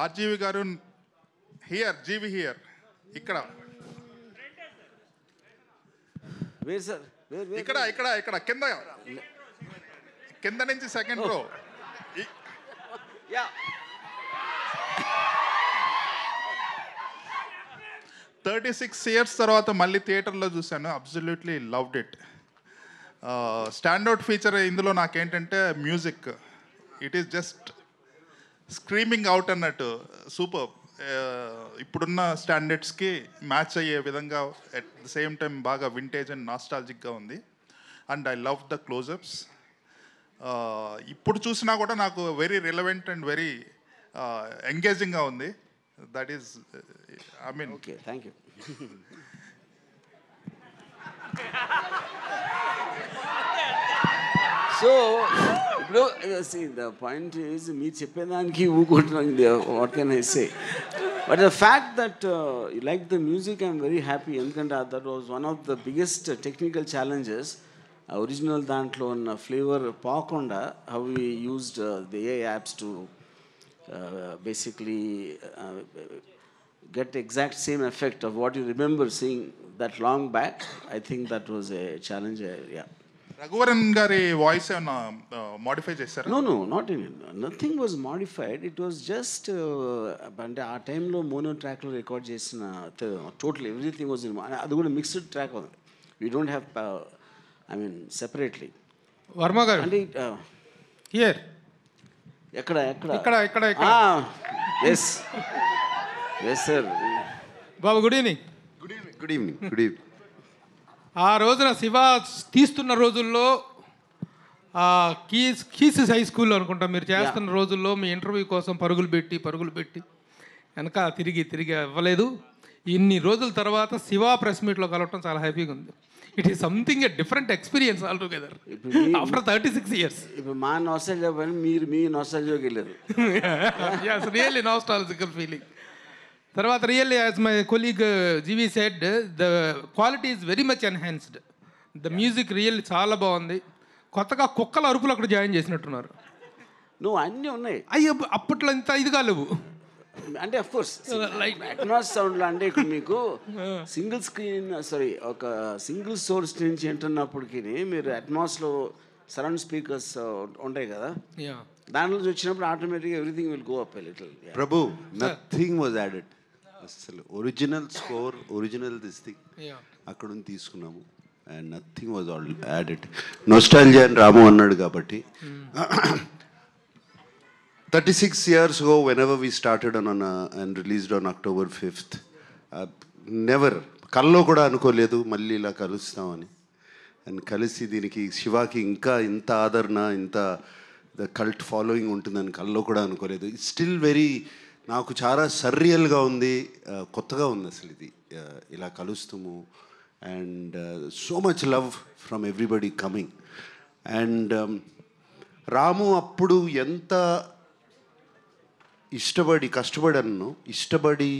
RGV గారు here, G V here, ఇక్కడ wear sir, ఇక్కడ ఇక్కడ ఇక్కడ కింద కింద నుంచి సెకండ్ రో. 36 years తర్వాత మళ్ళీ థియేటర్లో చూశాను. Absolutely loved it. Standout feature ఇందులో నాకేంటంటే music. It is just screaming out అన్నట్టు. సూపర్. ఇప్పుడున్న స్టాండర్డ్స్కి మ్యాచ్ అయ్యే విధంగా, అట్ ద సేమ్ టైం బాగా వింటేజ్ అండ్ నాస్టాలజిక్గా ఉంది. And I love the closeups. ఇప్పుడు చూసినా కూడా నాకు వెరీ రిలవెంట్ అండ్ వెరీ ఎంగేజింగ్గా ఉంది. That is, I mean. Okay, thank you. So ఇప్పుడు ద పాయింట్ ఈజ్ మీరు చెప్పేదానికి ఊకుంటున్నాను. What can I say? But the fact that you like the music, I'm very happy. ఎందుకంటే that was one of the biggest technical challenges. Original దాంట్లో ఉన్న flavour పోకుండా how we used the AI apps to basically get exact same effect of what you remember seeing that long back. I think that was a challenge. Yeah. Raghuvaran గారి voice ఏమన్నా modify చేశారా? No, not in it. Nothing was modified. It was just అంటే ఆ టైంలో mono ట్రాక్లో record చేసిన total everything was in. అది కూడా మిక్స్డ్ ట్రాక్ ఉంది. We don't have, I mean separately. Varma గారు అంటే హియర్, ఎక్కడ ఎక్కడ ఇక్కడ ఇక్కడ ఇక్కడ. Yes yes sir. బాబు గుడ్ ఈవినింగ్. Good evening. ఆ రోజున శివ తీస్తున్న రోజుల్లో కీస్ హై స్కూల్లో అనుకుంటా మీరు చేస్తున్న రోజుల్లో మీ ఇంటర్వ్యూ కోసం పరుగులు పెట్టి వెనక తిరిగి ఇవ్వలేదు. ఇన్ని రోజుల తర్వాత శివ ప్రెస్ మీట్లో కలవటం చాలా హ్యాపీగా ఉంది. It is something a different experience all together after 36 years. ఇప్పుడు మా నాస్టాల్జియా పని మీరు మీ నాస్టాల్జియాకి వెళ్ళారు. yes, really nostalgical feeling. తర్వాత really as my colleague GV said, the quality is very much enhanced. The music really చాలా బాగుంది. కొత్తగా కుక్కల అరుపులు అక్కడ జాయిన్ చేసినట్టున్నారు. నువ్వు అన్నీ ఉన్నాయి. అయ్యో అప్పట్లో ఇంత ఇదిగా లేవు. అంటే అఫ్ కోర్స్ అట్మాస్ సౌండ్లో అంటే ఇప్పుడు మీకు సింగిల్ స్క్రీన్ ఒక సింగిల్ సోర్స్ నుంచి వింటున్నప్పటికీ మీరు అట్మాస్లో సరౌండ్ స్పీకర్స్ ఉంటాయి కదా, దాంట్లో వచ్చినప్పుడు ఆటోమేటిక్గా everything will go up a little. Prabhu, nothing was added. అసలు original score, original this thing అక్కడ తీసుకున్నాము. And nothing was all added. Nostalgia అని రాము అన్నాడు కాబట్టి 36 years ago, whenever we started and released on October 5th, never కల్లో కూడా అనుకోలేదు మళ్ళీ ఇలా కలుస్తామని. అండ్ కలిసి దీనికి శివాకి ఇంకా ఇంత ఆదరణ, ఇంత ద కల్ట్ ఫాలోయింగ్ ఉంటుందని కల్లో కూడా అనుకోలేదు. ఇట్స్ స్టిల్ వెరీ, నాకు చాలా సర్రియల్గా ఉంది, కొత్తగా ఉంది అసలు ఇది ఇలా కలుస్తాము. And so much love from everybody coming. And Ramu అప్పుడు ఎంత కష్టపడి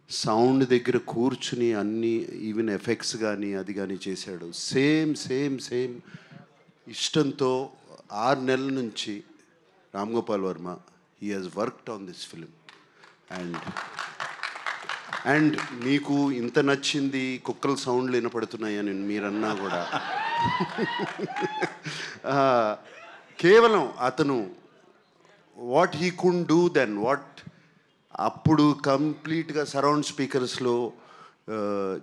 సౌండ్ దగ్గర కూర్చుని అన్ని ఈవెన్ ఎఫెక్ట్స్ కానీ అది కానీ చేశాడు. సేమ్ ఇష్టంతో 6 నెలల నుంచి Ram Gopal Varma he has worked on this film. And మీకు ఇంత నచ్చింది, కుక్కల సౌండ్లు వినపడుతున్నాయని మీరన్నా కూడా కేవలం అతను what he could do then, what అప్పుడు కంప్లీట్గా సరౌండ్ స్పీకర్స్లో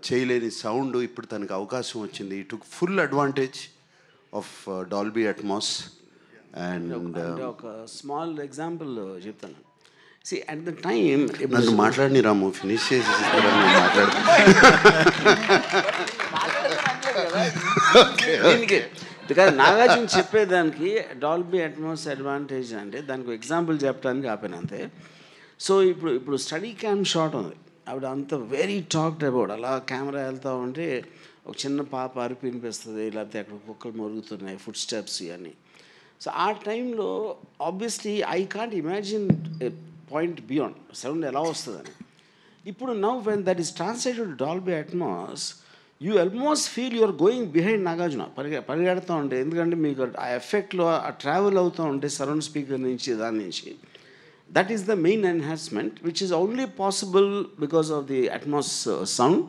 చేయలేని సౌండ్ ఇప్పుడు తనకు అవకాశం వచ్చింది. He took full advantage of Dolby Atmos. And ఒక స్మాల్ ఎగ్జాంపుల్ చెప్తాను. సి అట్ ద టైమ్ నన్ను మాట్లాడిని రాము, ఫినిష్ చేసి దీనికి నాగార్జున చెప్పేదానికి డాల్బీ అట్మాస్ అడ్వాంటేజ్ అంటే దానికి ఎగ్జాంపుల్ చెప్పడానికి ఆపాను అంతే. సో ఇప్పుడు స్టడీ క్యామ్ షాట్ ఉంది, ఆవిడ అంత వెరీ టాక్డ్ అబౌట్. అలా కెమెరా వెళ్తూ ఉంటే ఒక చిన్న పాప అరిపి వినిపిస్తుంది, లేకపోతే అక్కడ కుక్కలు మరుగుతున్నాయి, ఫుడ్ స్టెప్స్ ఇవన్నీ. సో ఆ టైంలో obviously I can't imagine a point beyond sound ఎలా వస్తుందని. ఇప్పుడు now when that is translated Dolby Atmos, you almost feel you're going behind Nagarjuna, పరిగెడుతూ ఉంటే. ఎందుకంటే మీకు ఆ ఎఫెక్ట్లో ఆ ట్రావెల్ అవుతూ ఉంటే సరౌండ్ స్పీకర్ నుంచి దాని నుంచి That is the main enhancement, which is only possible because of the Atmos sound.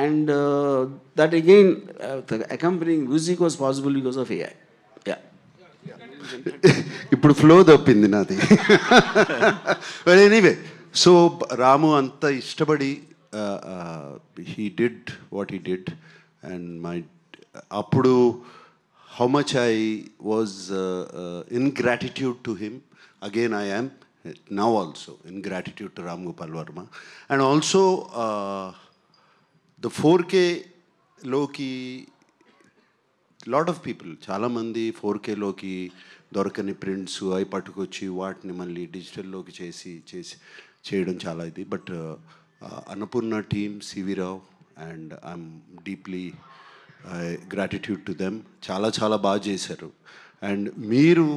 And that again, the accompanying music was possible because of AI. Yeah. ఇప్పుడు ఫ్లో తప్పింది నాది. బట్ ఎనీవే, సో రాము అంత ఇష్టపడి he did what he did. And అప్పుడు how much I was in gratitude to him. Again I am now also in gratitude to Ram Gopal Varma. And also the 4K లోకి lot of people, చాలామంది 4Kలోకి దొరకని prints అవి పట్టుకొచ్చి వాటిని మళ్ళీ డిజిటల్లోకి చేయడం చాలా ఇది. But Annapurna team, CV Rao, and I'm deeply gratitude to them. చాలా చాలా బాగా చేశారు. అండ్ మీరు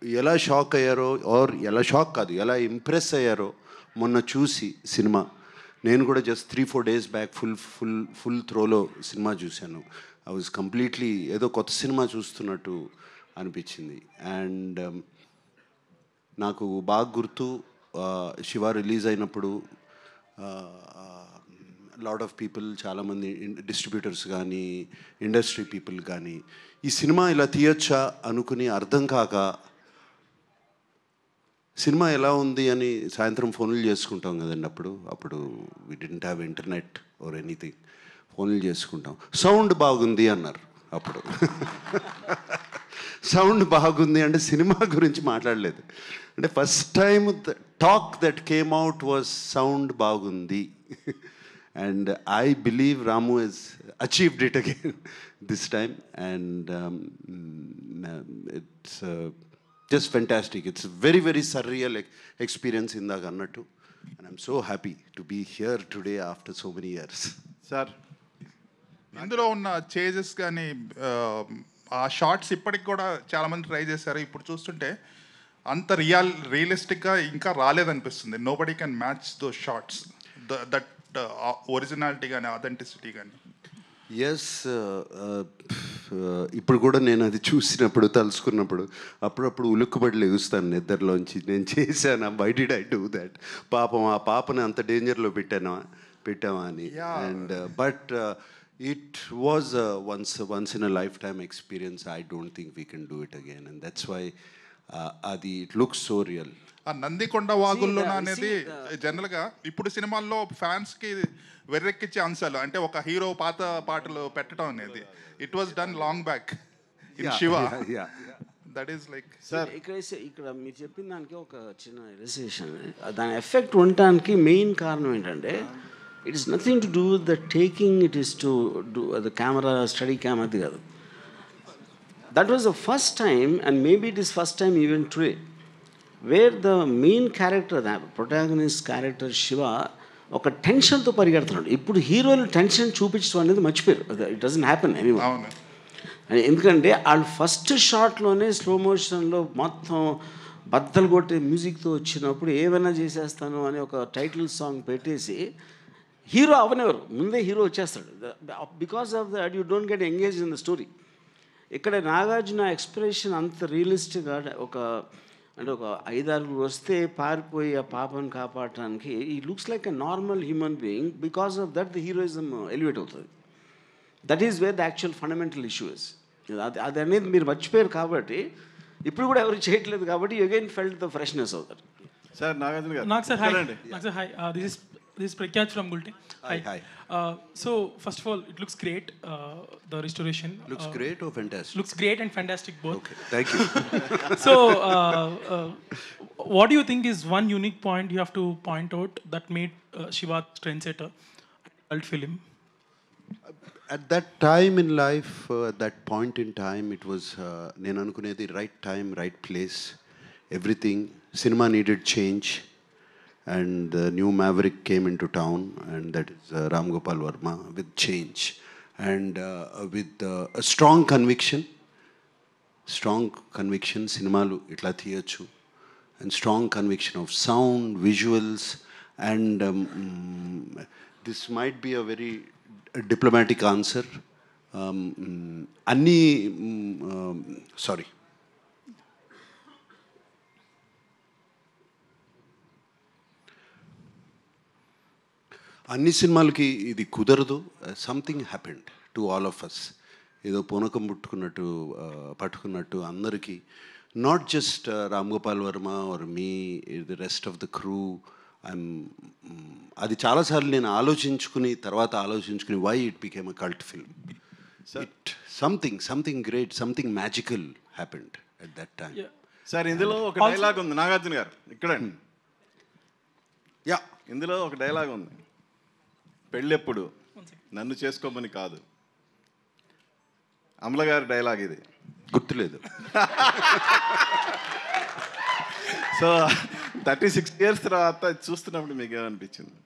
ఎలా షాక్ అయ్యారో, ఆర్ ఎలా షాక్ కాదు, ఎలా ఇంప్రెస్ అయ్యారో మొన్న చూసి సినిమా. నేను కూడా జస్ట్ 3-4 డేస్ బ్యాక్ ఫుల్ త్రోలో సినిమా చూశాను. ఐ వాజ్ కంప్లీట్లీ ఏదో కొత్త సినిమా చూస్తున్నట్టు అనిపించింది. అండ్ నాకు బాగా గుర్తు, శివ రిలీజ్ అయినప్పుడు లాట్ ఆఫ్ పీపుల్, చాలామంది డిస్ట్రిబ్యూటర్స్ కానీ ఇండస్ట్రీ పీపుల్ కానీ ఈ సినిమా ఇలా తీయొచ్చా అనుకుని అర్థం కాక సినిమా ఎలా ఉంది అని సాయంత్రం ఫోన్లు చేసుకుంటాం కదండి. అప్పుడు we didn't have internet or anything. ఫోన్లు చేసుకుంటాం. సౌండ్ బాగుంది అన్నారు. అప్పుడు సౌండ్ బాగుంది అంటే సినిమా గురించి మాట్లాడలేదు. అంటే first time the talk that came out was sound బాగుంది. And I believe Ramu has achieved it again this time. And it's just fantastic. It's a very, very surreal experience in the Gannattu. And I'm so happy to be here today after so many years. Sir, ఇందులో ఉన్న changes కానీ ఆ shorts ఇప్పటికి కూడా చాలామంది try చేశారు. ఇప్పుడు చూస్తుంటే అంత రియలిస్టిక్గా ఇంకా రాలేదనిపిస్తుంది. Nobody can match those shots, that originality కానీ అథెంటిసిటీ కానీ. ఎస్, ఇప్పుడు కూడా నేను అది చూసినప్పుడు, తలుసుకున్నప్పుడు అప్పుడప్పుడు ఉలుక్కుబడి లెగుస్తాను నిద్రలోంచి. నేను చేశాను, why did I do that, పాపం ఆ పాపని అంత డేంజర్లో పెట్టామా అని. And but it was once in a life time experience. I don't think we can do it again. And that's why అది ఇట్ లుక్స్ సో రియల్. ఆ నందికొండ వాగుల్లో అనేది జనరల్గా ఇప్పుడు సినిమాల్లో ఫ్యాన్స్కి వెర్రెక్కిచ్చే అంశాలు, అంటే ఒక హీరో పాత పాటలు పెట్టడం అనేది it was done long back in Shiva. That is like sir, ఇక్కడ మీరు చెప్పిన దానికి ఒక చిన్న రిలేషన్, దాని ఎఫెక్ట్ ఉండటానికి మెయిన్ కారణం ఏంటంటే it is nothing to do with the taking, it is to do the camera, study camera, అది కాదు. That was the first time, and maybe it is first time even today, wear the main character, the protagonist character Shiva ఒక టెన్షన్తో పరిగెడుతున్నాడు. ఇప్పుడు హీరోలు tension చూపించడం అనేది మర్చిపోయారు. It doesn't happen anyone. ఎందుకంటే వాళ్ళు ఫస్ట్ షాట్లోనే స్లో మోషన్లో మొత్తం బద్దలు కొట్టే మ్యూజిక్తో వచ్చినప్పుడు ఏమైనా చేసేస్తాను అని ఒక టైటిల్ సాంగ్ పెట్టేసి హీరో అవనెవరు, ముందే హీరో వచ్చేస్తాడు. Because of that you don't get engage in the story. ఇక్కడ నాగార్జున ఎక్స్ప్రెషన్ అంత రియలిస్టిక్గా, అంటే ఒక 5-6 వస్తే పారిపోయి ఆ పాపను కాపాడటానికి he looks like a normal human being. Because of that the heroism elevate అవుతుంది. That is where the actual fundamental issue is. అది అనేది మీరు మర్చిపోయారు కాబట్టి ఇప్పుడు కూడా ఎవరు చేయట్లేదు కాబట్టి you again felt the freshness అవుతారు. సార్ నాగార్జున గారు. నాకు sir hi, this is Prakyat from Gulti. Hi. So first of all, it looks great. The restoration Looks great or fantastic? Looks great and fantastic both. Okay, thank you. So what do you think is one unique point you have to point out that made Shiva trendsetter cult film? At that time in life, at that point in time, it was నేను అనుకునేది right time, right place, everything. Cinema needed change. And the new maverick came into town, and that is Ram Gopal Varma, with change and with a strong conviction, cinemalu itla thiyochu, and strong conviction of sound, visuals, and this might be a very diplomatic answer. అన్ని సినిమాలకి ఇది కుదరదు. Something happened to all of us. ఏదో పూనకం పట్టుకున్నట్టు అందరికీ, not just Ram Gopal Varma or me, the rest of the crew. అది చాలాసార్లు నేను ఆలోచించుకుని why it became a cult film. It something great, something magical happened at that time. Sir ఇందులో ఒక డైలాగ్ ఉంది, నాగార్జున గారు ఇక్కడండి. యా, ఇందులో ఒక డైలాగ్ ఉంది, పెళ్ళెప్పుడు నన్ను చేసుకోమని కాదు. అమల గారి డైలాగ్ ఇది. గుర్తులేదు. సో 36 years తర్వాత చూస్తున్నప్పుడు మీకు ఏమనిపించింది?